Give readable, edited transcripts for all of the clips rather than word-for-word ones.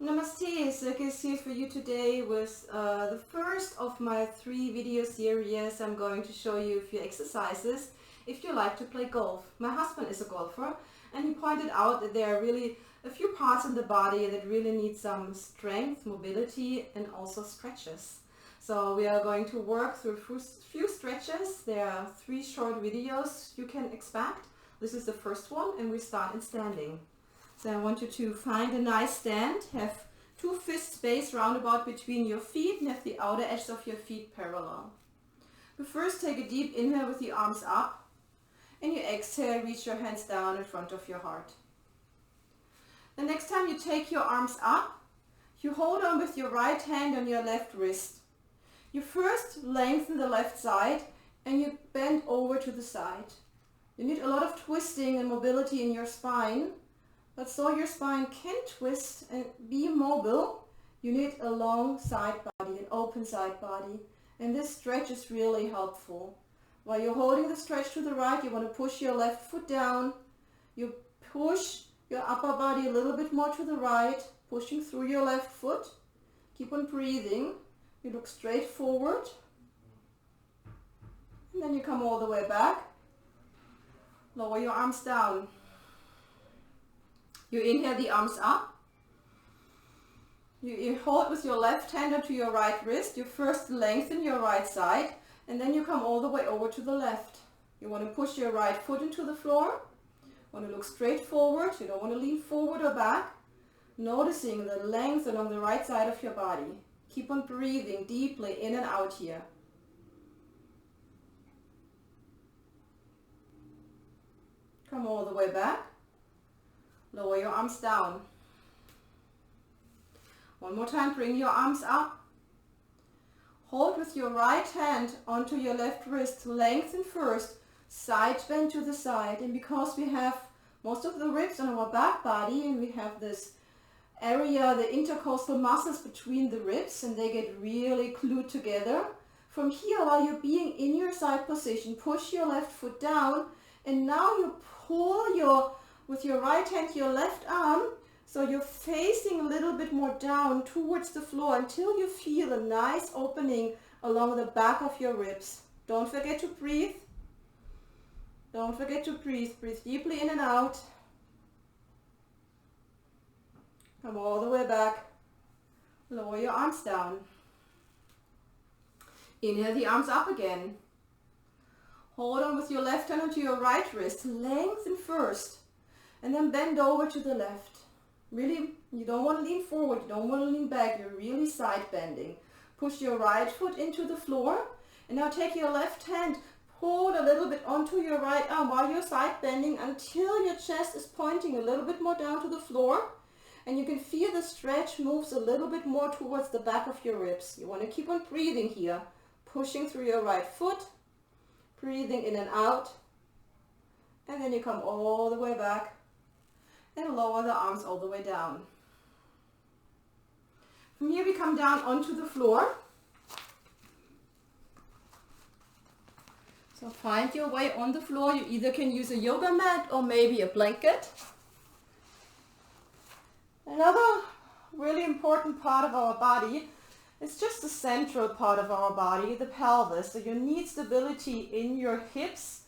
Namaste, Silke is here for you today with the first of my 3 video series. I'm going to show you a few exercises if you like to play golf. My husband is a golfer and he pointed out that there are really a few parts in the body that really need some strength, mobility and also stretches. So we are going to work through a few stretches. There are 3 short videos you can expect. This is the first one and we start in standing. So I want you to find a nice stand, have 2 fist space roundabout between your feet and have the outer edges of your feet parallel. But first take a deep inhale with the arms up and you exhale, reach your hands down in front of your heart. The next time you take your arms up, you hold on with your right hand on your left wrist. You first lengthen the left side and you bend over to the side. You need a lot of twisting and mobility in your spine. But so your spine can twist and be mobile, you need a long side body, an open side body. And this stretch is really helpful. While you're holding the stretch to the right, you want to push your left foot down. You push your upper body a little bit more to the right, pushing through your left foot. Keep on breathing. You look straight forward. And then you come all the way back. Lower your arms down. You inhale the arms up. You hold with your left hand onto your right wrist. You first lengthen your right side and then you come all the way over to the left. You want to push your right foot into the floor. You want to look straight forward. You don't want to lean forward or back. Noticing the length along the right side of your body. Keep on breathing deeply in and out here. Come all the way back. Lower your arms down. One more time, bring your arms up. Hold with your right hand onto your left wrist. Lengthen first, side bend to the side. And because we have most of the ribs on our back body and we have this area, the intercostal muscles between the ribs, and they get really glued together. From here, while you're being in your side position, push your left foot down and now you pull with your right hand, your left arm, so you're facing a little bit more down towards the floor until you feel a nice opening along the back of your ribs. Don't forget to breathe. Don't forget to breathe. Breathe deeply in and out. Come all the way back. Lower your arms down. Inhale the arms up again. Hold on with your left hand onto your right wrist. Lengthen first. And then bend over to the left. Really, you don't want to lean forward, you don't want to lean back, you're really side bending. Push your right foot into the floor. And now take your left hand, pull a little bit onto your right arm while you're side bending until your chest is pointing a little bit more down to the floor. And you can feel the stretch moves a little bit more towards the back of your ribs. You want to keep on breathing here. Pushing through your right foot, breathing in and out. And then you come all the way back. And lower the arms all the way down. From here we come down onto the floor. So find your way on the floor. You either can use a yoga mat or maybe a blanket. Another really important part of our body is just the central part of our body, the pelvis. So you need stability in your hips.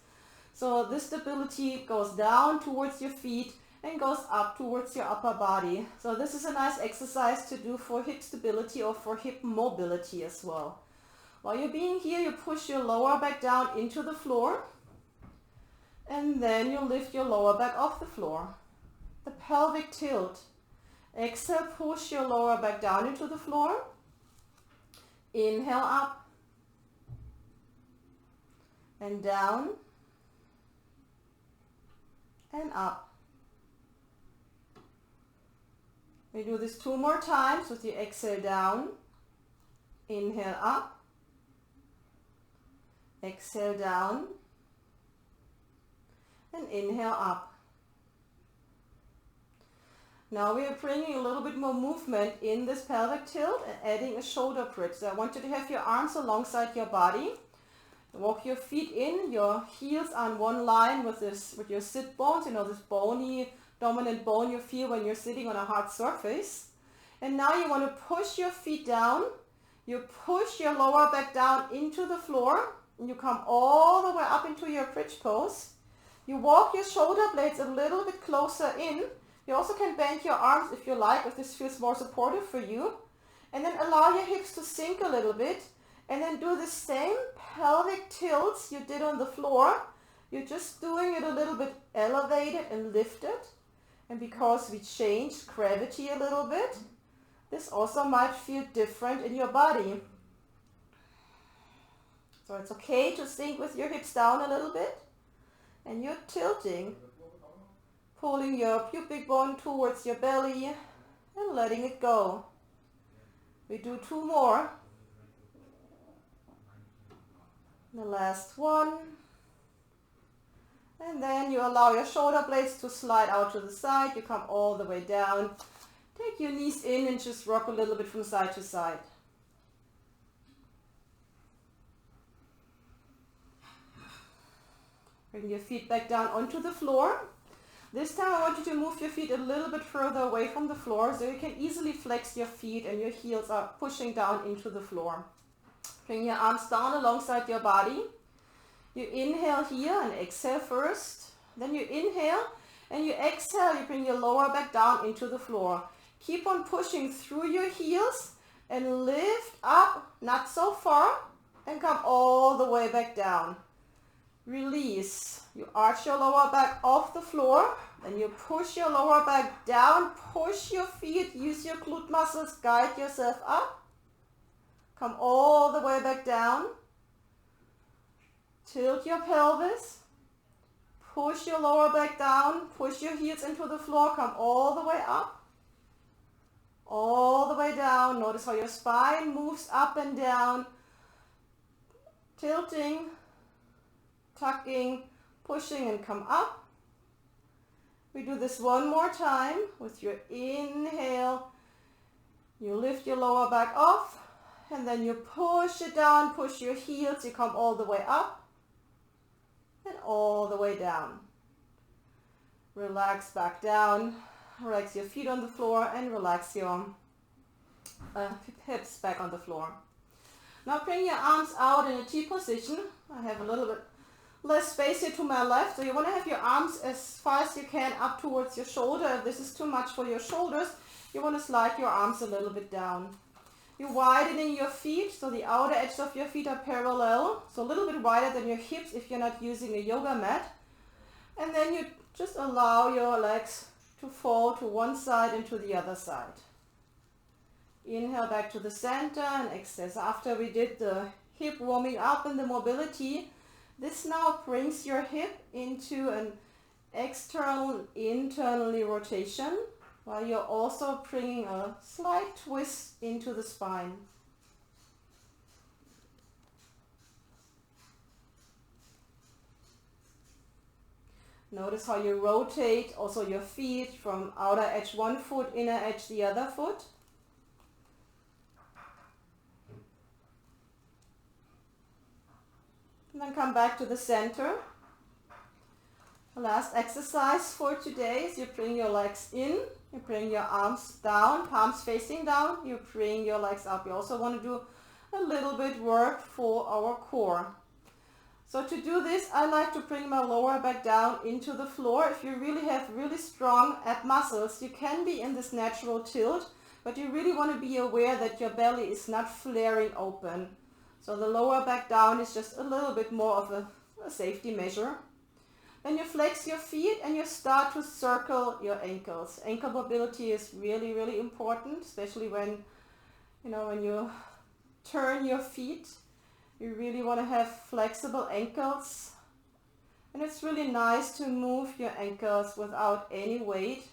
So this stability goes down towards your feet and goes up towards your upper body. So this is a nice exercise to do for hip stability or for hip mobility as well. While you're being here, you push your lower back down into the floor and then you lift your lower back off the floor. The pelvic tilt. Exhale, push your lower back down into the floor. Inhale up and down and up. We do this 2 more times with your exhale down, inhale up, exhale down, and inhale up. Now we are bringing a little bit more movement in this pelvic tilt and adding a shoulder bridge. So I want you to have your arms alongside your body. Walk your feet in, your heels on one line with your sit bones, this bony dominant bone you feel when you're sitting on a hard surface. And now you want to push your feet down. You push your lower back down into the floor. And you come all the way up into your bridge pose. You walk your shoulder blades a little bit closer in. You also can bend your arms if you like, if this feels more supportive for you. And then allow your hips to sink a little bit. And then do the same pelvic tilts you did on the floor. You're just doing it a little bit elevated and lifted. And because we changed gravity a little bit, this also might feel different in your body. So it's okay to sink with your hips down a little bit. And you're tilting, pulling your pubic bone towards your belly and letting it go. We do 2 more. The last one. And then you allow your shoulder blades to slide out to the side. You come all the way down. Take your knees in and just rock a little bit from side to side. Bring your feet back down onto the floor. This time I want you to move your feet a little bit further away from the floor so you can easily flex your feet and your heels are pushing down into the floor. Bring your arms down alongside your body. You inhale here and exhale first. Then you inhale and you exhale. You bring your lower back down into the floor. Keep on pushing through your heels and lift up, not so far, and come all the way back down. Release. You arch your lower back off the floor. Then you push your lower back down. Push your feet. Use your glute muscles. Guide yourself up. Come all the way back down. Tilt your pelvis. Push your lower back down. Push your heels into the floor. Come all the way up. All the way down. Notice how your spine moves up and down. Tilting, tucking, pushing, and come up. We do this one more time with your inhale. You lift your lower back off. And then you push it down, push your heels, you come all the way up and all the way down. Relax back down, relax your feet on the floor and relax your hips back on the floor. Now bring your arms out in a T position. I have a little bit less space here to my left, so you want to have your arms as far as you can up towards your shoulder. If this is too much for your shoulders, you want to slide your arms a little bit down. You're widening your feet, so the outer edges of your feet are parallel, so a little bit wider than your hips if you're not using a yoga mat. And then you just allow your legs to fall to one side and to the other side. Inhale back to the center and exhale. So after we did the hip warming up and the mobility, this now brings your hip into an external, internally rotation, while you're also bringing a slight twist into the spine. Notice how you rotate also your feet from outer edge one foot, inner edge the other foot. And then come back to the center. The last exercise for today is you bring your legs in, you bring your arms down, palms facing down, you bring your legs up. You also want to do a little bit work for our core. So to do this, I like to bring my lower back down into the floor. If you really have really strong ab muscles, you can be in this natural tilt, but you really want to be aware that your belly is not flaring open. So the lower back down is just a little bit more of a safety measure. Then you flex your feet and you start to circle your ankles. Ankle mobility is really, really important, especially when you turn your feet. You really want to have flexible ankles. And it's really nice to move your ankles without any weight.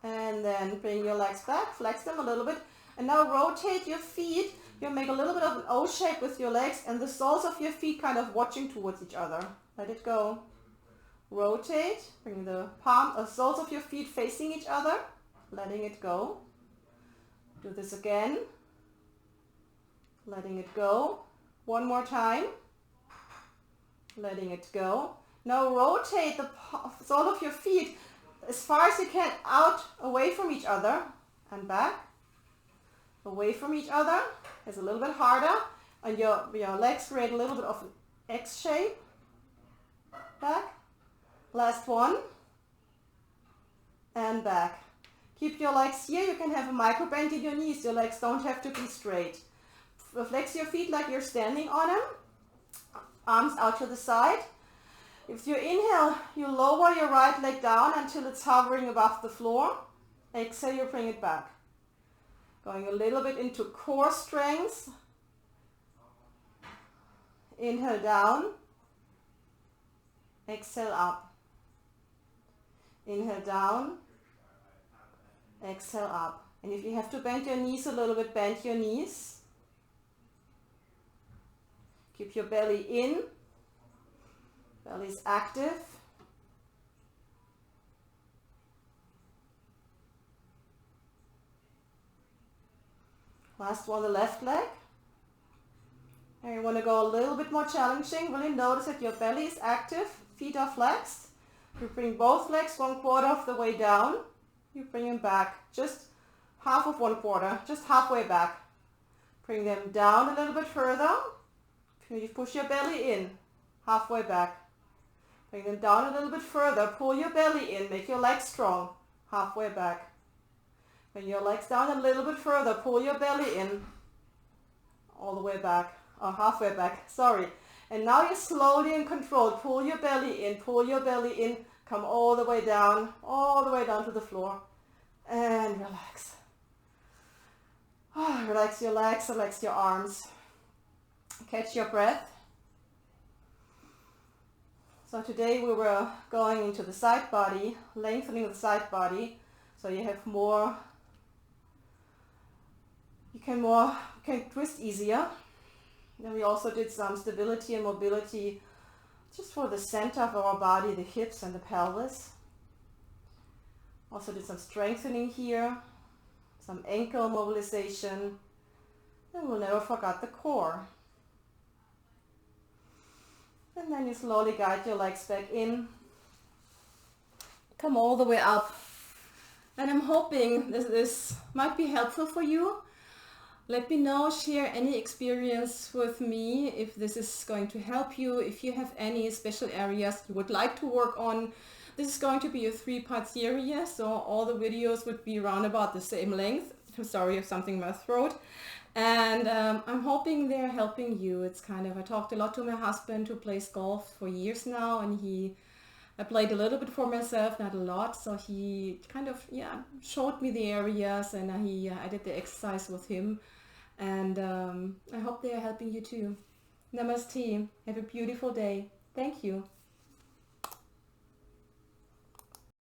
And then bring your legs back, flex them a little bit. And now rotate your feet. You make a little bit of an O shape with your legs and the soles of your feet kind of watching towards each other. Let it go. Rotate. Bring the soles of your feet facing each other. Letting it go. Do this again. Letting it go. One more time. Letting it go. Now rotate the sole of your feet as far as you can out, away from each other and back, away from each other. It's a little bit harder, and your legs create a little bit of an X shape. Back. Last one. And back. Keep your legs here. You can have a micro bend in your knees. Your legs don't have to be straight. Flex your feet like you're standing on them. Arms out to the side. If you inhale, you lower your right leg down until it's hovering above the floor. Exhale, you bring it back. Going a little bit into core strength. Inhale down. Exhale up. Inhale down. Exhale up. And if you have to bend your knees a little bit, bend your knees. Keep your belly in. Belly is active. Last one, the left leg. And you want to go a little bit more challenging. Really notice that your belly is active, feet are flexed. You bring both legs 1/4 of the way down. You bring them back, just half of 1/4, just halfway back. Bring them down a little bit further. You push your belly in, halfway back. Bring them down a little bit further, pull your belly in, make your legs strong, halfway back. Bring your legs down a little bit further, pull your belly in, all the way back, or halfway back, sorry. And now you slowly and controlled, pull your belly in, come all the way down to the floor, and relax. Relax your legs, relax your arms. Catch your breath. So today we were going into the side body, lengthening the side body, so you have more, you can twist easier. Then we also did some stability and mobility just for the center of our body, the hips and the pelvis. Also did some strengthening here, some ankle mobilization, and we'll never forget the core. And then you slowly guide your legs back in. Come all the way up. And I'm hoping this might be helpful for you. Let me know, share any experience with me if this is going to help you. If you have any special areas you would like to work on. This is going to be a 3-part series, so all the videos would be around about the same length. I'm sorry if something in my throat. And I'm hoping they're helping you. It's kind of, I talked a lot to my husband who plays golf for years now, and I played a little bit for myself, not a lot, so he kind of, showed me the areas, and I did the exercise with him, and I hope they are helping you too. Namaste. Have a beautiful day. Thank you.